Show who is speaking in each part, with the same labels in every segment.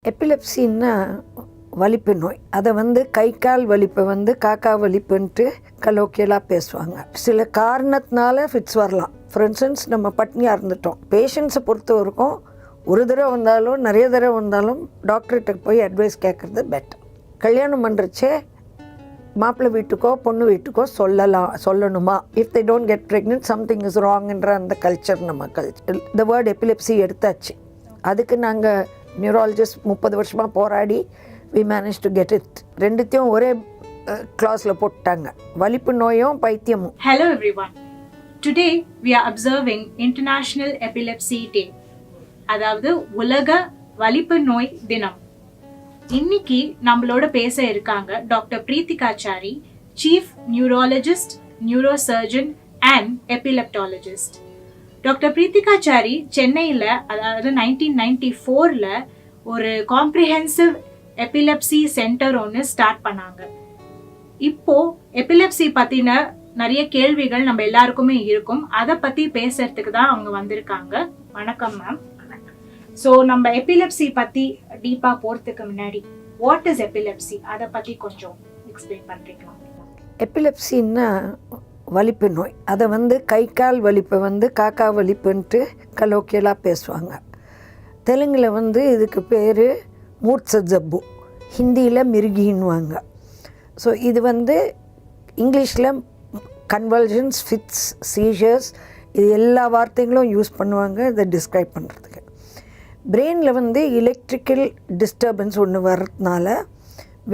Speaker 1: எபிலெப்சின்னா வலிப்பு நோய். அதை கை கால் வலிப்பை காக்கா வலிப்புன்ட்டு கலோக்கியலாக பேசுவாங்க. சில காரணத்தினால ஃபிட்ஸ் வரலாம். ஃபார் இன்ஸ்டன்ஸ், நம்ம பட்னியாக இருந்துட்டோம். பேஷண்ட்ஸை பொறுத்த வரைக்கும் ஒரு தடவை வந்தாலும் நிறைய தடவை வந்தாலும் டாக்டர்கிட்ட போய் அட்வைஸ் கேட்குறது பெட்டர். கல்யாணம் பண்ணுறச்சே மாப்பிள்ளை வீட்டுக்கோ பொண்ணு வீட்டுக்கோ சொல்லணுமா? If they don't get pregnant something is ராங்ன்ற அந்த கல்ச்சர், நம்ம கல்ச்சர். இந்த வேர்ட் எபிலெப்சி எடுத்தாச்சு. அதுக்கு நாங்கள் நியூராலஜிஸ்ட் 30 வருஷமாக போராடி we managed to get it. ரெண்டுத்தையும் ஒரே கிளாஸில் போட்டாங்க, வலிப்பு நோயும் பைத்தியமும்.
Speaker 2: Hello everyone. Today we are observing International Epilepsy Day. அதாவது உலக வலிப்பு நோய் தினம். இன்னைக்கு நம்மளோட பேச இருக்காங்க doctor Preethika Chary, chief neurologist, neurosurgeon and epileptologist. Doctor Preethika Chary சென்னையில், அதாவது 1994ல் ஒரு காம்ப்ரிஹென்சிவ் எபிலெப்சி சென்டர் ஒன்று ஸ்டார்ட் பண்ணாங்க. இப்போ எபிலெப்சி பற்றின நிறைய கேள்விகள் நம்ம எல்லாருக்குமே இருக்கும். அதை பற்றி பேசுறதுக்கு தான் அவங்க வந்திருக்காங்க. வணக்கம் மேம். ஸோ நம்ம எபிலெப்சி பற்றி டீப்பாக போகிறதுக்கு முன்னாடி, வாட் இஸ் எபிலெப்சி, அதை பற்றி கொஞ்சம் எக்ஸ்பிளைன் பண்ணுறீங்களா?
Speaker 1: எபிலெப்சின்னா வலிப்பு நோய். அதை கை கால் வலிப்பை காக்கா வலிப்புன்ட்டு கலோக்கியலாக பேசுவாங்க. தெலுங்கில் இதுக்கு பேர் மூர்ச்ச ஜப்பு, ஹிந்தியில் மிருகின்னுவாங்க. ஸோ இது இங்கிலீஷில் கன்வல்ஷன்ஸ், ஃபிட்ஸ், சீஷர்ஸ், இது எல்லா வார்த்தைகளும் யூஸ் பண்ணுவாங்க இதை டிஸ்கிரைப் பண்ணுறதுக்கு. பிரெயினில் எலக்ட்ரிக்கல் டிஸ்டர்பன்ஸ் ஒன்று வர்றதுனால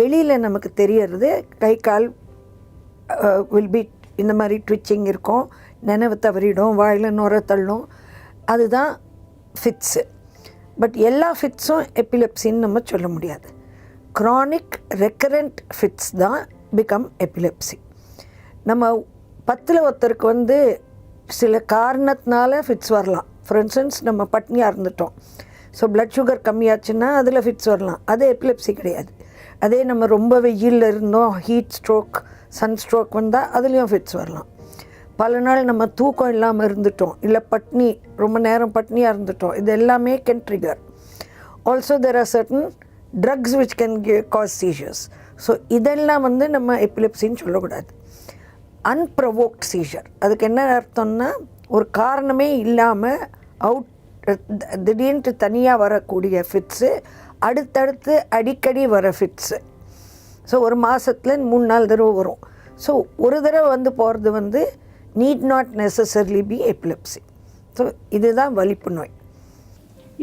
Speaker 1: வெளியில் நமக்கு தெரியறது கை கால் வில் பி இந்த மாதிரி ட்விச்சிங் இருக்கும், நினைவு தவறிடும், வாயில் நுர தள்ளும். அதுதான் ஃபிட்ஸு. பட் எல்லா ஃபிட்ஸும் எபிலெப்சின்னு நம்ம சொல்ல முடியாது. க்ரானிக் ரெக்கரண்ட் ஃபிட்ஸ் தான் பிகம் எபிலெப்சி. நம்ம 10ல் ஒருத்தருக்கு சில காரணத்தினால ஃபிட்ஸ் வரலாம். ஃபார் இன்ஸ்டன்ஸ், நம்ம பட்னியாக இருந்துட்டோம், ஸோ பிளட் சுகர் கம்மியாச்சுன்னா அதில் ஃபிட்ஸ் வரலாம். அது எபிலெப்சி கிடையாது. அதே நம்ம ரொம்ப வெயிலில் இருந்தோம், ஹீட் ஸ்ட்ரோக், சன் ஸ்ட்ரோக் வந்தால் அதுலேயும் ஃபிட்ஸ் வரலாம். பல நாள் நம்ம தூக்கம் இல்லாமல் இருந்துட்டோம், இல்லை பட்னி, ரொம்ப நேரம் பட்னியாக இருந்துட்டோம், இது எல்லாமே can trigger. Also there are certain drugs which can cause seizures. So இதெல்லாம் நம்ம எபிலெப்சின்னு சொல்லக்கூடாது. அன்ப்ரொவோக்ட் சீஷர், அதுக்கு என்ன அர்த்தம்னா, ஒரு காரணமே இல்லாமல் திடீர்னு தனியாக வரக்கூடிய ஃபிட்ஸு, அடுத்தடுத்து அடிக்கடி வர ஃபிட்ஸு. ஸோ ஒரு மாதத்தில் 3-4 தடவை வரும். ஸோ ஒரு தடவை போகிறது need not necessarily be epilepsy. So இதுதான் வலிப்பு நோய்.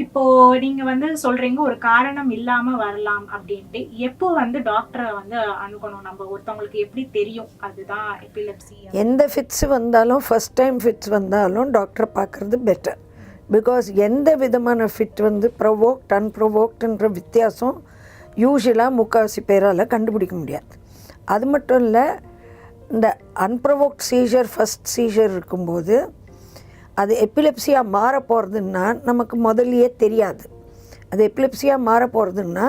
Speaker 2: இப்போது நீங்கள் சொல்கிறீங்க ஒரு காரணம் இல்லாமல் வரலாம் அப்படின்ட்டு. எப்போ டாக்டரை அணுகணும்? நம்ம ஒருத்தவங்களுக்கு எப்படி தெரியும் அதுதான் எபிலெப்சி?
Speaker 1: எந்த ஃபிட்ஸ் வந்தாலும், ஃபஸ்ட் டைம் ஃபிட்ஸ் வந்தாலும் டாக்டரை பார்க்குறது பெட்டர். பிகாஸ் எந்த விதமான ஃபிட் ப்ரொவோக்ட் அன்ப்ரொவோக்டுன்ற வித்தியாசம் யூஸ்வலாக முக்கால்வாசி பேரால் கண்டுபிடிக்க முடியாது. அது மட்டும் இல்லை, இந்த அன்ப்ரொவோக்ட் சீஷர், ஃபஸ்ட் சீஷர் இருக்கும்போது அது எபிலெப்சியாக மாற போகிறதுன்னா நமக்கு முதல்லையே தெரியாது. அது எபிலெப்சியாக மாற போகிறதுன்னா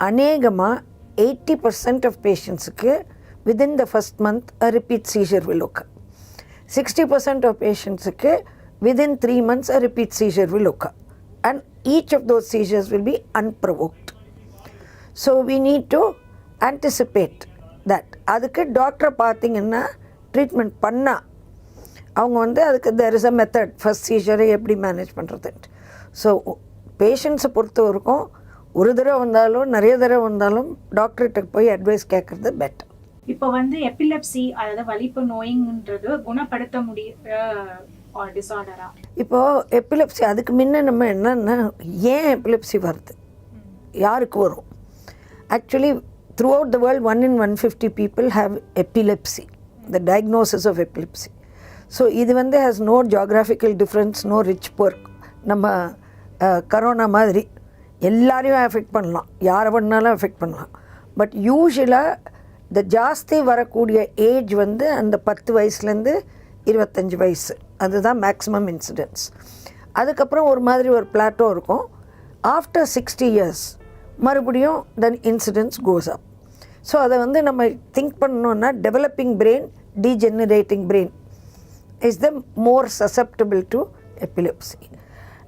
Speaker 1: அநேகமாக 80% ஆஃப் பேஷண்ட்ஸுக்கு within the first month a repeat seizure will occur. 60% of பேஷண்ட்ஸுக்கு within 3 months a repeat seizure will occur, and each of those seizures will be unprovoked. So we need to anticipate that. அதுக்கு டாக்டரை பார்த்தீங்கன்னா treatment பண்ணால் அவங்க அதுக்கு there is a method, first சீஷரை எப்படி manage பண்ணுறதுன்ட்டு. So பேஷண்ட்ஸை பொறுத்த வரைக்கும் ஒரு தடவை வந்தாலும் நிறைய தடவை வந்தாலும் டாக்டர்கிட்ட போய் அட்வைஸ் கேட்குறது பெட்டர்.
Speaker 2: இப்போ எபிலெப்சி, அதாவது வலிப்பு நோய்ன்றது குணப்படுத்த முடிய டிஸார்டரா?
Speaker 1: இப்போது எபிலெப்சி, அதுக்கு முன்ன நம்ம என்னென்னா, ஏன் எபிலெப்சி வருது, யாருக்கு வரும்? Actually through out the world 1 in 150 people have epilepsy, the diagnosis of epilepsy. So இது has no geographical difference, no rich poor. நம்ம கரோனா மாதிரி எல்லாரையும் அஃபெக்ட் பண்ணலாம், யாரை பண்ணாலும் அஃபெக்ட் பண்ணலாம். பட் யூஸ்வலாக இந்த ஜாஸ்தி வரக்கூடிய ஏஜ் அந்த 10 வயசுலேருந்து 25 வயசு, அதுதான் மேக்ஸிமம் இன்சிடென்ட்ஸ். அதுக்கப்புறம் ஒரு மாதிரி ஒரு பிளாட்டோ இருக்கும். ஆஃப்டர் 60 years மறுபடியும் தென் இன்சிடென்ட்ஸ் கோஸ் அப். ஸோ அதை நம்ம திங்க் பண்ணோன்னா, developing brain, degenerating brain is the more susceptible to epilepsy.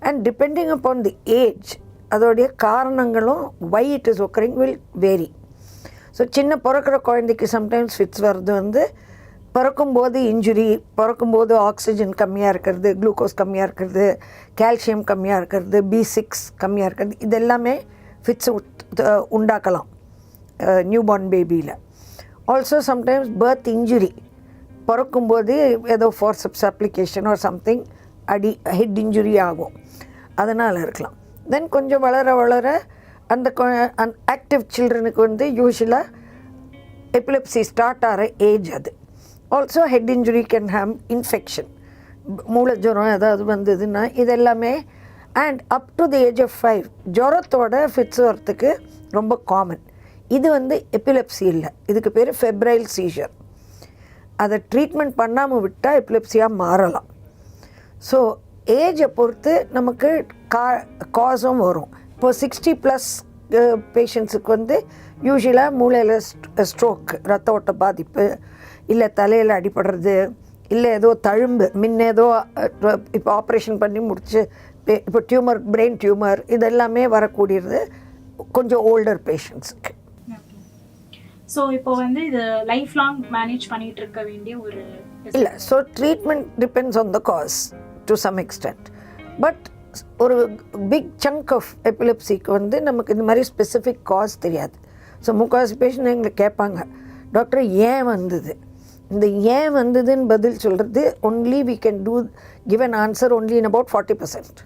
Speaker 1: And depending upon the age, அதோடைய காரணங்களும் why it is occurring will vary. So சின்ன பிறக்கிற குழந்தைக்கு சம்டைம்ஸ் ஃபிட்ஸ் வருது வந்து பிறக்கும்போது இன்ஜுரி, பிறக்கும்போது ஆக்சிஜன் கம்மியாக இருக்கிறது, குளுக்கோஸ் கம்மியாக இருக்கிறது, கால்சியம் கம்மியாக இருக்கிறது, B6 கம்மியாக இருக்கிறது, இது எல்லாமே ஃபிட்ஸ் உண்டாக்கலாம் நியூபார்ன் பேபியில். ஆல்சோ சம்டைம்ஸ் பர்த் இன்ஜுரி, பிறக்கும்போது ஏதோ ஃபோர்சப்ஸ் அப்ளிகேஷன் ஒரு சம்திங் ஹெட் இன்ஜுரி ஆகும், அதனால் இருக்கலாம். தென் கொஞ்சம் வளர வளர அந்த ஆக்டிவ் சில்ட்ரனுக்கு வந்து யூஸ்வலாக எபிலெப்சி ஸ்டார்ட் ஆகிற ஏஜ் அது. Also head injury can have infection, மூளை ஜுரம் ஏதாவது வந்ததுன்னா இதெல்லாமே. And up to the age of 5 ஜுரத்தோட ஃபிட்ஸ் வரத்துக்கு ரொம்ப காமன். இது வந்து எபிலெப்சி இல்லை, இதுக்கு பேர் ஃபெப்ரைல் சீஷர். அதை ட்ரீட்மெண்ட் பண்ணாமல் விட்டால் எபிலெப்சியாக மாறலாம். ஸோ ஏஜை பொறுத்து நமக்கு காசும் வரும். இப்போது 60+ பேஷண்ட்ஸுக்கு வந்து யூஸ்வலாக மூளையில் ஸ்ட்ரோக், ரத்த ஓட்ட பாதிப்பு, இல்லை தலையில் அடிபடுறது, இல்லை ஏதோ தழும்பு ஏதோ இப்போ ஆப்ரேஷன் பண்ணி முடிச்சு இப்போ டியூமர், பிரெயின் டியூமர், இதெல்லாமே வரக்கூடியது கொஞ்சம் ஓல்டர் பேஷண்ட்ஸுக்கு.
Speaker 2: ஸோ இப்போ வந்து இது லைஃப் லாங் மேனேஜ் பண்ணிகிட்டு இருக்க வேண்டிய ஒரு
Speaker 1: இல்லை. So treatment depends on the cause to some extent. But ஒரு பிக் சங்க் ஆஃப் எபிலெப்சிக்கு வந்து நமக்கு இந்த மாதிரி ஸ்பெசிஃபிக் காஸ் தெரியாது. ஸோ முக்கால்வாசி பேஷண்ட் எங்களை கேட்பாங்க, டாக்டர் ஏன் வந்தது, இந்த ஏன் வந்ததுன்னு பதில் சொல்கிறது only we can give an answer only in about 40%.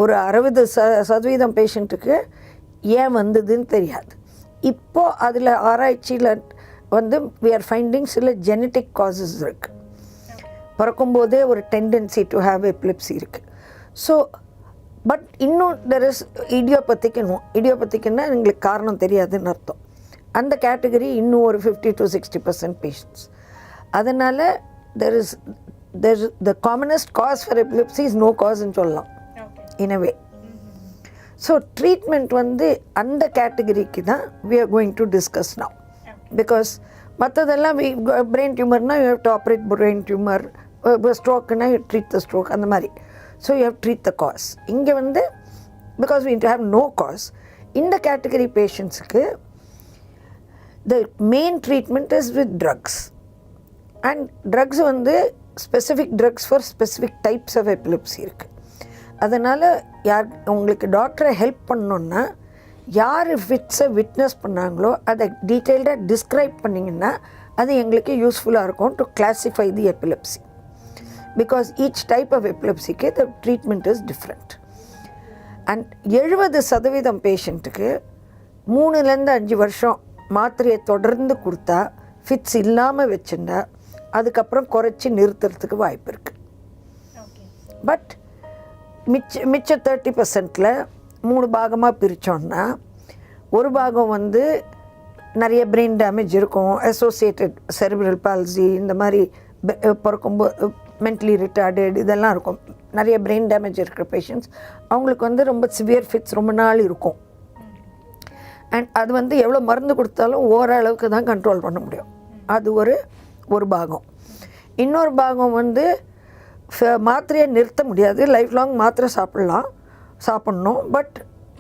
Speaker 1: ஒரு 60% பேஷண்ட்டுக்கு ஏன் வந்ததுன்னு தெரியாது. இப்போது அதில் ஆராய்ச்சியில் வந்து வி ஆர் ஃபைண்டிங் சில ஜெனட்டிக் காசஸ் இருக்குது. பிறக்கும்போதே ஒரு டெண்டன்சி டு ஹாவ் எபிலெப்சி இருக்குது. ஸோ பட் இன்னும் தெர் இஸ் இடியோபத்திக்குன்னா எங்களுக்கு காரணம் தெரியாதுன்னு அர்த்தம். அந்த கேட்டகரி இன்னும் ஒரு 50 to 60% பேஷண்ட்ஸ். அதனால் there is the commonest cause for epilepsy is no காஸ்ன்னு சொல்லலாம் in a way. So treatment வந்து அந்த கேட்டகரிக்கு தான் we are going to discuss now. Because மற்றதெல்லாம் பிரெயின் டியூமர்னால் you have to operate brain tumour, ஸ்ட்ரோக்குன்னா யூ ட்ரீட் த ஸ்ட்ரோக், அந்த மாதிரி. So you have treat the cause. இங்கே வந்து because we have no cause, இந்த கேட்டகரி பேஷண்ட்ஸுக்கு the main treatment is with drugs. And drugs வந்து specific drugs for specific types of epilepsy இருக்குது. அதனால் உங்களுக்கு டாக்டரை ஹெல்ப் பண்ணணுன்னா யார் ஃபிட்ஸை விட்னஸ் பண்ணாங்களோ அதை டீட்டெயில்டாக டிஸ்கிரைப் பண்ணிங்கன்னா அது எங்களுக்கு யூஸ்ஃபுல்லாக இருக்கும் to classify the epilepsy. Because each type of எபிலெப்சிக்கு the treatment is different. And 70% பேஷண்ட்டுக்கு 3-5 வருஷம் மாத்திரையை தொடர்ந்து கொடுத்தா ஃபிட்ஸ் இல்லாமல் வச்சுருந்தா அதுக்கப்புறம் குறைச்சி நிறுத்துறதுக்கு வாய்ப்பு இருக்குது. பட் மிச்ச 30%ல் 3 பாகமாக பிரித்தோன்னா, ஒரு பாகம் வந்து நிறைய பிரெயின் டேமேஜ் இருக்கும், அசோசியேட்டட் செரிப்ரல் பால்சி, இந்த மாதிரி பிறக்கும்போது மென்டலி ரிட்டார்டட் இதெல்லாம் இருக்கும். நிறைய பிரெயின் டேமேஜ் இருக்கிற பேஷண்ட்ஸ் அவங்களுக்கு வந்து ரொம்ப சிவியர் ஃபிட்ஸ் ரொம்ப நாள் இருக்கும். அண்ட் அது வந்து எவ்வளோ மருந்து கொடுத்தாலும் ஓரளவுக்கு தான் கண்ட்ரோல் பண்ண முடியும். அது ஒரு பாகம். இன்னொரு பாகம் வந்து மாத்திரையை நிறுத்த முடியாது, லைஃப் லாங் மாத்திரை சாப்பிட்ணும். பட்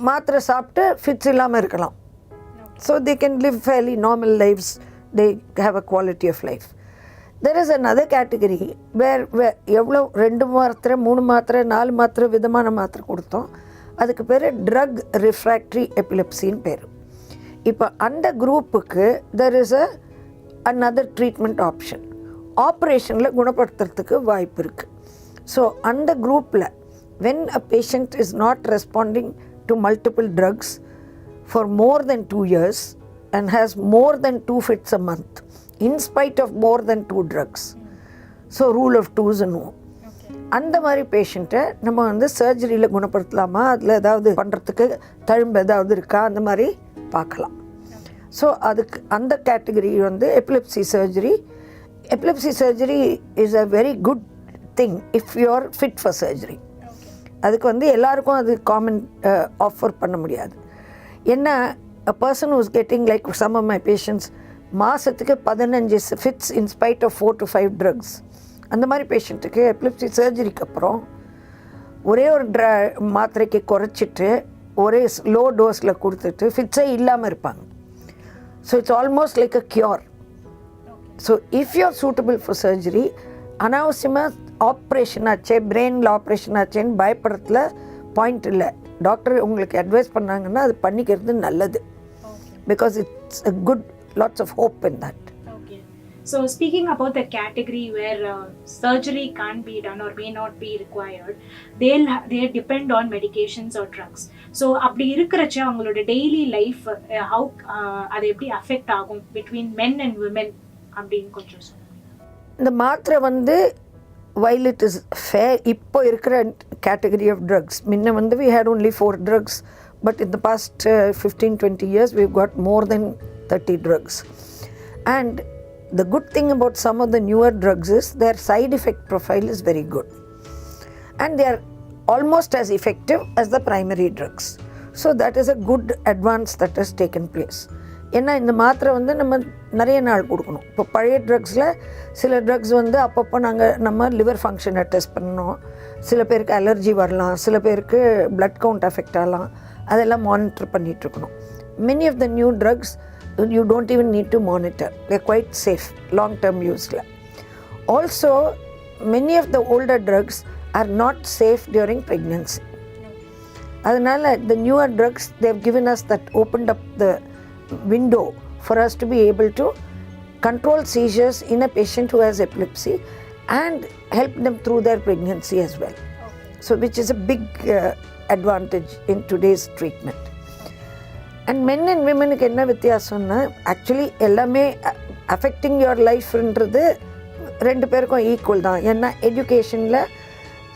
Speaker 1: மாத்திரை சாப்பிட்டு ஃபிட்ஸ் இல்லாமல் இருக்கலாம். So they can live fairly normal lifes, they have a quality of life. There is another category where எவ்வளோ 2 மாத்திரை 3 மாத்திரை 4 மாத்திரை விதமான மாத்திரை கொடுத்தோம், அதுக்கு பேர் ட்ரக் ரிஃப்ராக்டரி எபிலெப்சின்னு பேர். இப்போ அந்த குரூப்புக்கு there is another treatment option. ஆப்ரேஷனில் குணப்படுத்துறதுக்கு வாய்ப்பு இருக்குது. ஸோ அந்த குரூப்பில் when a patient is not responding to multiple drugs for more than 2 years and has more than 2 fits a month in spite of more than 2 drugs, so rule of 2's அந்த மாதிரி பேஷண்ட்டை நம்ம வந்து சர்ஜரியில் குணப்படுத்தலாமா, அதில் ஏதாவது பண்ணுறதுக்கு தழும்பு ஏதாவது இருக்கா, அந்த மாதிரி பார்க்கலாம். ஸோ அதுக்கு அந்த கேட்டகரி வந்து epilepsy surgery. Epilepsy surgery is a very good thing if you are fit for surgery. அதுக்கு வந்து எல்லாருக்கும் அது காமன் ஆஃபர் பண்ண முடியாது. என்ன a person who is getting like some of my patients மாதத்துக்கு 15 fits in spite of 4 to 5 drugs, அந்த மாதிரி பேஷண்ட்டுக்கு எபிலெப்சி சர்ஜரிக்கு அப்புறம் ஒரே ஒரு மாத்திரைக்கு குறைச்சிட்டு ஒரே லோ டோஸில் கொடுத்துட்டு ஃபிட்ஸே இல்லாமல் இருப்பாங்க. So it's almost like a cure. So if you are suitable for surgery, அனாவசியமாக ஆப்ரேஷன் ஆச்சே, பிரெயினில் ஆப்ரேஷன் ஆச்சேன்னு பயப்படுறதுல பாயிண்ட் இல்லை. டாக்டர் உங்களுக்கு அட்வைஸ் பண்ணாங்கன்னா அது பண்ணிக்கிறது நல்லது. Because it's a good lots of hope in that.
Speaker 2: Okay. So speaking about the category where surgery can't be done or may not be required, they depend on medications or drugs. So அப்படி இருக்கிறச்ச அவங்களோட daily life how அது எப்படி affect ஆகும் between men and women அப்படின்னு கொஞ்சம் சொல்லுங்க.
Speaker 1: இந்த மாத்திரை வந்து while it is fair, இப்போ இருக்கிற category of drugs, முன்ன வந்து we had only 4 drugs, but in the past 15-20 years we've got more than 30 drugs. And the good thing about some of the newer drugs is their side effect profile is very good, and they are almost as effective as the primary drugs. So that is a good advance that has taken place. ஏன்னா இந்த மாத்திரை வந்து நம்ம நிறைய நாள் கொடுக்கணும். இப்போ பழைய ட்ரக்ஸில் சில ட்ரக்ஸ் வந்து அப்பப்போ நம்ம லிவர் ஃபங்க்ஷனை டெஸ்ட் பண்ணணும். சில பேருக்கு அலர்ஜி வரலாம், சில பேருக்கு blood count அஃபெக்ட் ஆகலாம். அதெல்லாம் monitor பண்ணிகிட்ருக்கணும். Many of the new drugs you don't even need to monitor. They're quite safe long term usல. Also many of the older drugs are not safe during pregnancy. அதனால் the newer drugs, they've given us that, opened up the window for us to be able to control seizures in a patient who has epilepsy and help them through their pregnancy as well. So which is a big advantage in today's treatment. And men and womenக்கு என்ன வித்தியாசம்னா, actually எல்லாமே affecting your லைஃப்ன்றது ரெண்டு பேருக்கும் equal தான். ஏன்னா எஜுகேஷனில்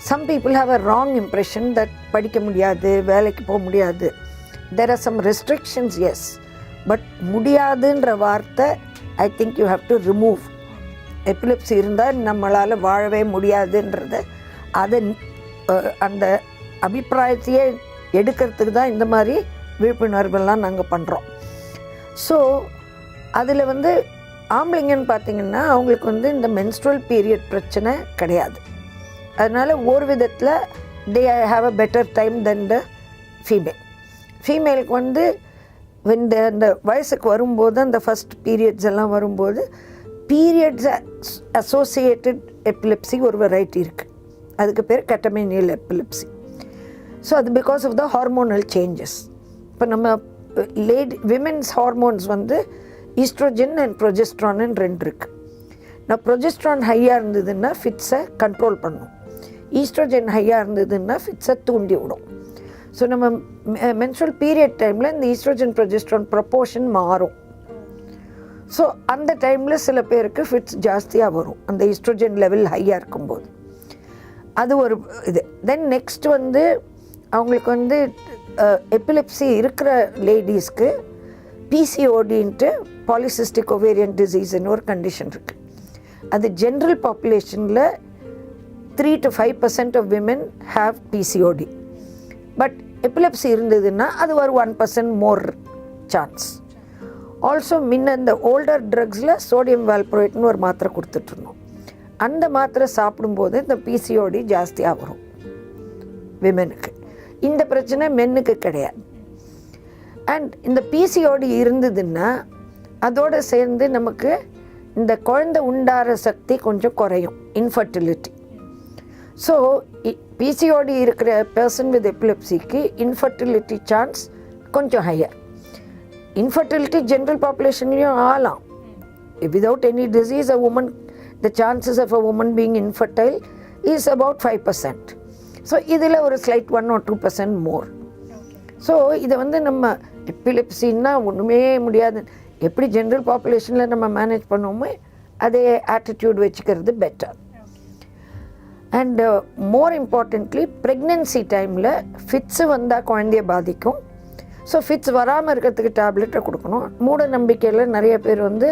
Speaker 1: some people have a wrong impression that படிக்க முடியாது, வேலைக்கு போக முடியாது. There are some restrictions, yes, but முடியாதுன்ற வார்த்தை I think you have to remove. Epilepsy இருந்தால் நம்மளால் வாழவே முடியாதுன்றத அதை அந்த அபிப்பிராயத்தையே எடுக்கிறதுக்கு தான் இந்த மாதிரி விழிப்புணர்வெல்லாம் நாங்கள் பண்ணுறோம். ஸோ அதில் வந்து ஆம்பளைங்கன்னு பார்த்திங்கன்னா அவங்களுக்கு வந்து இந்த மென்ஸ்ட்ரல் பீரியட் பிரச்சனை கிடையாது. அதனால் ஒரு விதத்தில் they have a better time than the female. ஃபீமேலுக்கு வந்து அந்த வயசுக்கு வரும்போது அந்த ஃபஸ்ட் பீரியட்ஸ் எல்லாம் வரும்போது பீரியட்ஸ் அசோசியேட்டட் எபிலெப்சி ஒரு வெரைட்டி இருக்குது. அதுக்கு பேர் கட்டமேனியல் எபிலெப்சி. ஸோ அது because of the hormonal changes. இப்போ நம்ம விமென்ஸ் ஹார்மோன்ஸ் வந்து ஈஸ்ட்ரோஜன் அண்ட் ப்ரொஜெஸ்ட்ரான்னு 2 இருக்குது. நான் ப்ரொஜெஸ்ட்ரான் ஹையாக இருந்ததுன்னா ஃபிட்ஸை கண்ட்ரோல் பண்ணும், ஈஸ்ட்ரோஜன் ஹையாக இருந்ததுன்னா ஃபிட்ஸை தூண்டி விடும். ஸோ நம்ம மென்ஸ்ட்ரல் பீரியட் டைமில் இந்த ஈஸ்ட்ரோஜன் ப்ரொஜெஸ்ட்ரான் ப்ரொப்போர்ஷன் மாறும். ஸோ அந்த டைமில் சில பேருக்கு ஃபிட்ஸ் ஜாஸ்தியாக வரும், அந்த ஈஸ்ட்ரோஜன் லெவல் ஹையாக இருக்கும்போது. அது ஒரு இது. தென் நெக்ஸ்ட் வந்து அவங்களுக்கு வந்து எபிலெப்சி இருக்கிற லேடிஸ்க்கு பிசிஓடின்ட்டு பாலிசிஸ்டிக் ஒவேரியன் டிசீஸ்ன்னு ஒரு கண்டிஷன் இருக்குது. அது ஜென்ரல் பாப்புலேஷனில் 3 to 5% of women have PCOD. But epilepsy இருந்ததுன்னா அது ஒரு 1% மோர் சான்ஸ். ஆல்சோ முன்ன இந்த ஓல்டர் ட்ரக்ஸில் சோடியம் வால்ப்ரோயேட்னு ஒரு மாத்திரை கொடுத்துட்ருந்தோம். அந்த மாத்திரை சாப்பிடும்போது இந்த பிசிஓடி ஜாஸ்தியாக வரும் விமெனுக்கு. இந்த பிரச்சனை மென்னுக்கு கிடையாது. அண்ட் இந்த பிசிஓடி இருந்ததுன்னா அதோடு சேர்ந்து நமக்கு இந்த குழந்தை உண்டார சக்தி கொஞ்சம் குறையும், இன்ஃபர்டிலிட்டி. ஸோ பிசிஓடி இருக்கிற பர்சன் வித் எபிலெப்சிக்கு இன்ஃபர்டிலிட்டி சான்ஸ் கொஞ்சம் ஹையர். இன்ஃபர்டிலிட்டி ஜென்ரல் பாப்புலேஷன்லேயும் ஆகலாம். Without any disease a woman, the chances of a woman being infertile is about 5%. So இதில் ஒரு ஸ்லைட் 1 or 2% மோர். ஸோ இதை வந்து நம்ம எபிலெப்சின்னா ஒன்றுமே முடியாது, எப்படி ஜென்ரல் பாப்புலேஷனில் நம்ம மேனேஜ் பண்ணுவோமோ அதே ஆட்டிடியூட் வச்சுக்கிறது better. And more importantly pregnancy டைமில் ஃபிட்ஸு வந்தால் குழந்தைய பாதிக்கும். ஸோ ஃபிட்ஸ் வராமல் இருக்கிறதுக்கு டேப்லெட்டை கொடுக்கணும். மூட நம்பிக்கையில் நிறைய பேர் வந்து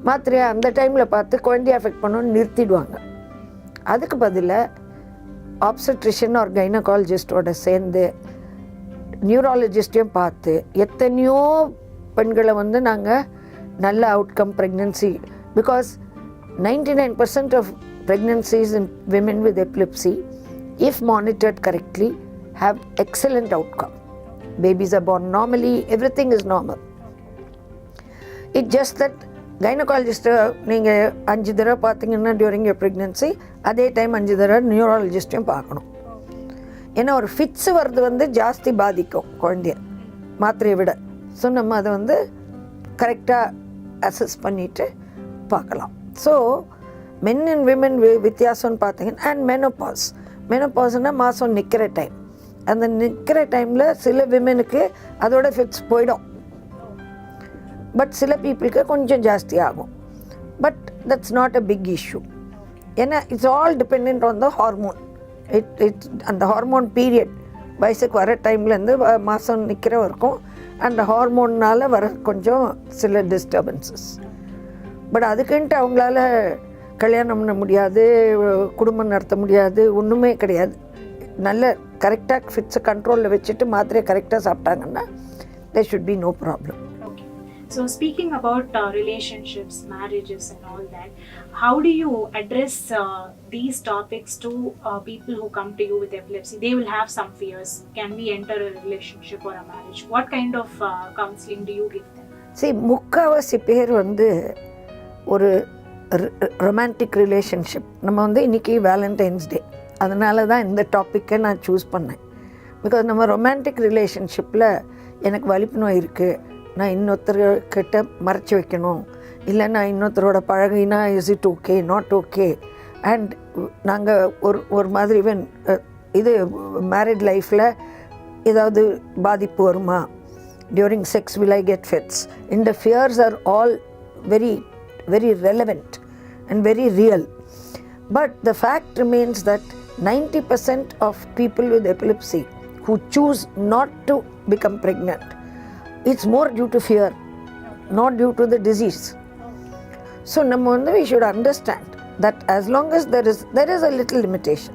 Speaker 1: மாத்திரையை அந்த டைமில் பார்த்து குழந்தைய அஃபெக்ட் பண்ணணும்னு நிறுத்திடுவாங்க. அதுக்கு பதிலாக ஆப்ஸ்டட்ரிஷியன் ஆர் கைனகாலஜிஸ்டோட சேர்ந்து நியூராலஜிஸ்டையும் பார்த்து எத்தனையோ பெண்களை வந்து நாங்கள் நல்ல outcome pregnancy, because 99% of pregnancies in women with epilepsy, if monitored correctly, have excellent outcome. babies are born normally, everything is normal. It's just that கைனகாலஜிஸ்ட்டை நீங்கள் 5 தடவை பார்த்தீங்கன்னா டியூரிங் யூர் ப்ரெக்னென்சி, அதே டைம் 5 தடவை நியூராலஜிஸ்ட்டையும் பார்க்கணும். ஏன்னா ஒரு ஃபிட்ஸு வர்றது வந்து ஜாஸ்தி பாதிக்கும் குழந்தைய மாத்திரையை விட. ஸோ நம்ம அதை வந்து கரெக்டாக அசஸ் பண்ணிவிட்டு பார்க்கலாம். ஸோ மென் அண்ட் விமன் வித்தியாசம்னு பார்த்தீங்கன்னா, அண்ட் மெனோபாஸ்னால் மாதம் நிற்கிற டைம். அந்த நிற்கிற டைமில் சில விமனுக்கு அதோட ஃபிட்ஸ் போயிடும், பட் சில பீப்புளுக்கு கொஞ்சம் ஜாஸ்தி ஆகும். But that's not a big issue. ஏன்னா it's all depend on the hormone. It's அந்த ஹார்மோன் பீரியட் வயசுக்கு வர டைம்லேருந்து மாதம் நிற்கிற வரைக்கும் அந்த ஹார்மோன்னால் வர கொஞ்சம் சில டிஸ்டர்பன்சஸ். பட் அதுக்குன்ட்டு அவங்களால கல்யாணம் பண்ண முடியாது, குடும்பம் நடத்த முடியாது, ஒன்றுமே கிடையாது. நல்ல கரெக்டாக ஃபிட்ஸை கண்ட்ரோலில் வச்சுட்டு மாத்திரையை கரெக்டாக சாப்பிட்டாங்கன்னா there should be no problem.
Speaker 2: So speaking about relationships, marriages and all that, how do you address these topics to people who come to you with epilepsy? They will have some fears. Can we enter a relationship or a marriage? What kind of counseling do you give them?
Speaker 1: See, முக்காவாசி பேர் வந்து ஒரு romantic relationship. நம்ம வந்து இன்றைக்கி Valentine's டே, அதனால தான் இந்த டாப்பிக்கை நான் சூஸ் பண்ணேன். பிகாஸ் நம்ம ரொமான்டிக் ரிலேஷன்ஷிப்பில் எனக்கு வலிப்பு நோய் இருக்குது, நான் இன்னொருத்தர்கிட்ட மறைச்சி வைக்கணும், இல்லை நான் இன்னொருத்தரோட பழகினா is it okay not okay, and நாங்கள் ஒரு மாதிரி ஈவன் இது மேரிட் லைஃப்பில் ஏதாவது பாதிப்பு வருமா, during sex will I get fits, இந்த fears are all very very relevant and very real. But the fact remains that 90% of people with epilepsy who choose not to become pregnant, it's more due to fear, not due to the disease. So we should understand that as long as there is a little limitation.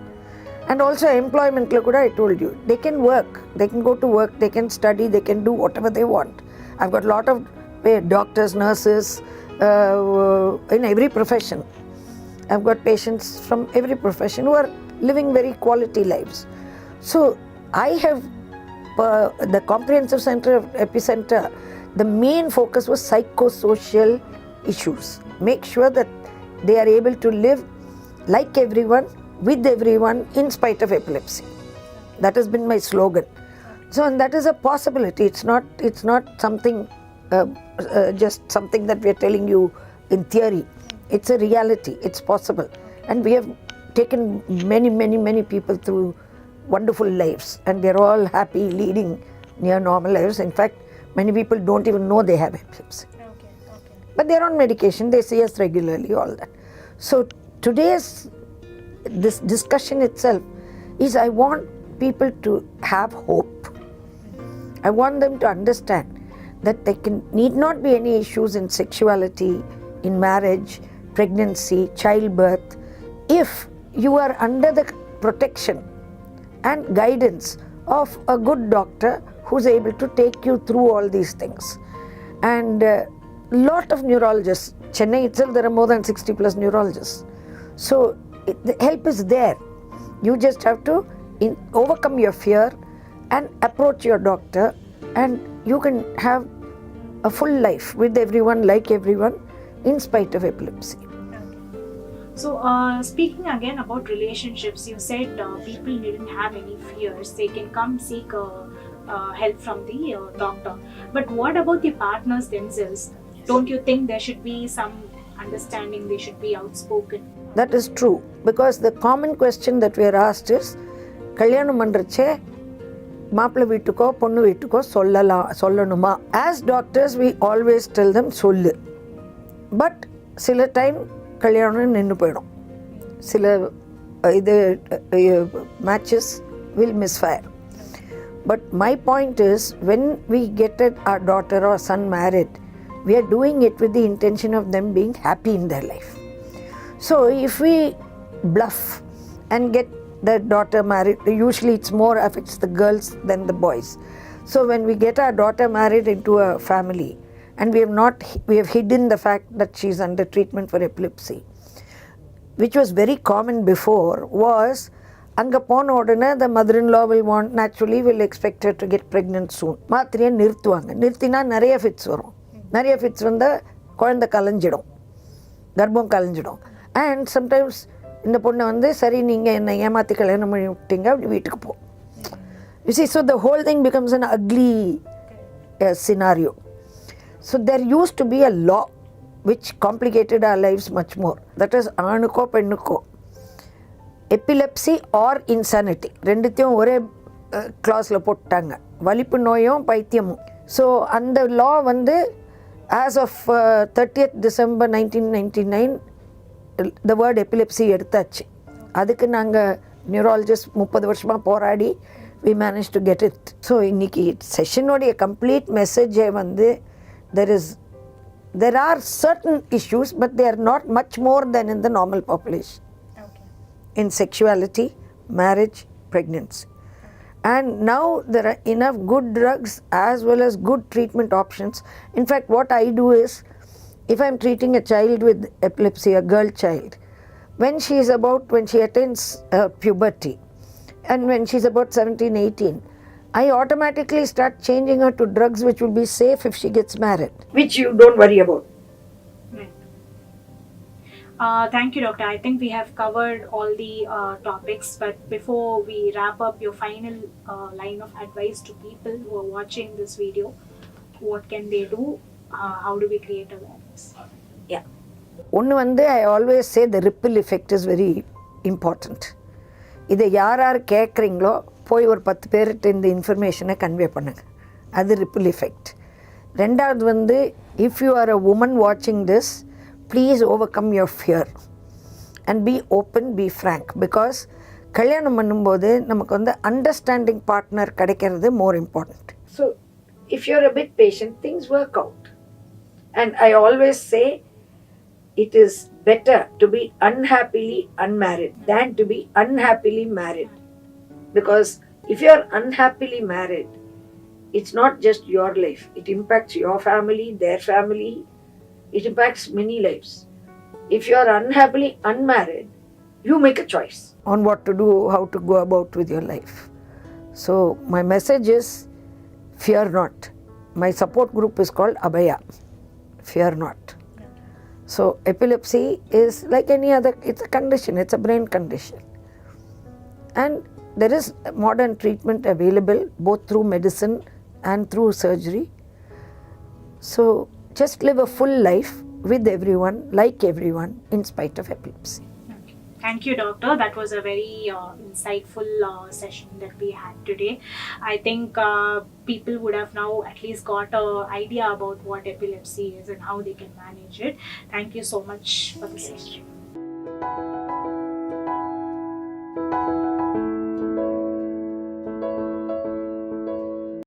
Speaker 1: And also employment, I told you, they can work, they can go to work, they can study, they can do whatever they want. I've got a lot of doctors, nurses, in every profession. I've got patients from every profession who are living very quality lives. So I have the comprehensive center of Epicenter, the main focus was psychosocial issues. Make sure that they are able to live like everyone, with everyone, in spite of epilepsy. That has been my slogan. So, and that is a possibility. It's not something just something that we are telling you in theory. It's a reality. It's possible. And we have taken many people through wonderful lives, and they're all happy, leading near normal lives. In fact, many people don't even know they have epilepsy.
Speaker 2: Okay.
Speaker 1: But they're on medication, they see us regularly, all that. So today's this discussion itself is, I want people to have hope. I want them to understand that there need not be any issues in sexuality, in marriage, pregnancy, childbirth, if you are under the protection and guidance of a good doctor who's able to take you through all these things. And lot of neurologists, Chennai itself there are more than 60 plus neurologists. So the help is there. You just have to overcome your fear and approach your doctor, and you can have a full life with everyone, like everyone, in spite of epilepsy.
Speaker 2: So speaking again about relationships, you said people needn't have any fears. They can come seek help from the doctor. But what about the partners themselves? Don't you think there should be some understanding, they should be outspoken?
Speaker 1: That is true, because the common question that we are asked is, கல்யாணம் பண்றச்சே மாப்பிள்ளை வீட்டுக்கோ பொண்ணு வீட்டுக்கோ சொல்லணுமா? As doctors we always tell them சொல்லு, but சில time கல்யாணம் நின்று போயிடும். சில இது matches will misfire. But my point is, when we get our daughter or son married, we are doing it with the intention of them being happy in their life. So if we bluff and get the daughter married, usually it's more affects the girls than the boys. So when we get our daughter married into a family, and we have hidden the fact that she's under treatment for epilepsy, which was very common before, was அங்கே போன உடனே the mother-in-law will want naturally will expect her to get pregnant soon. மாத்திரையை நிறுத்துவாங்க. நிறுத்தினா நிறைய fits வரும். நிறைய fits வந்தால் குழந்தை கலைஞ்சிடும், கர்ப்பம் கலைஞ்சிடும். அண்ட் சம்டைம்ஸ் இந்த பொண்ணை வந்து சரி நீங்கள் என்னை ஏமாற்றி கல்யாணம் பண்ணி விட்டீங்க, அப்படி வீட்டுக்கு போ. You see, so the whole thing becomes an ugly scenario. So there used to be a law which complicated our lives much more. That is, ஆணுக்கோ பெண்ணுக்கோ எப்பிலெப்சி ஆர் இன்சானிட்டி ரெண்டுத்தையும் ஒரே கிளாஸில் போட்டாங்க, வலிப்பு நோயும் பைத்தியமும். ஸோ அந்த லா வந்து as of 30th December 1999 the word epilepsy எடுத்தாச்சு. அதுக்கு நாங்கள் நியூராலஜிஸ்ட் 30 வருஷமாக போராடி we managed to get it. So இன்னைக்கு செஷனுடைய கம்ப்ளீட் மெசேஜே வந்து there are certain issues but they are not much more than in the normal population. In sexuality, marriage, pregnancy. And now there are enough good drugs as well as good treatment options. In fact, what I do is, if I'm treating a child with epilepsy, a girl child, when she attains puberty, and when she's about 17, 18, I automatically start changing her to drugs which will be safe if she gets married, which you don't worry about.
Speaker 2: Thank you, Doctor. I think we have covered all the topics, but before we wrap up, your final line of advice to people who are watching this video, what can they do? How do we create awareness?
Speaker 1: Yeah. ஒன்று வந்து I always say the ripple effect is very important. இதை யார் கேட்குறீங்களோ போய் ஒரு 10 பேர்கிட்ட இந்த இன்ஃபர்மேஷனை கன்வே பண்ணுங்க, அது ரிப்பிள் எஃபெக்ட். ரெண்டாவது வந்து if you are a woman watching this, please overcome your fear and be open, be frank, because கல்யாணம் பண்ணும்போது நமக்கு வந்து அண்டர்ஸ்டாண்டிங் பார்ட்னர் கிடைக்கிறது more important. So if you're a bit patient, things work out. And I always say it is better to be unhappily unmarried than to be unhappily married, because if you're unhappily married, it's not just your life, it impacts your family, their family, it impacts many lives. If you are unhappily unmarried, you make a choice on what to do, how to go about with your life. So my message is, fear not. My support group is called Abhaya, fear not. So epilepsy is like any other, it's a condition, it's a brain condition. And there is modern treatment available both through medicine and through surgery. So just live a full life with everyone, like everyone, in spite of epilepsy.
Speaker 2: Okay. Thank you, Doctor. That was a very insightful session that we had today. I think people would have now at least got an idea about what epilepsy is and how they can manage it. Thank you so much for the session.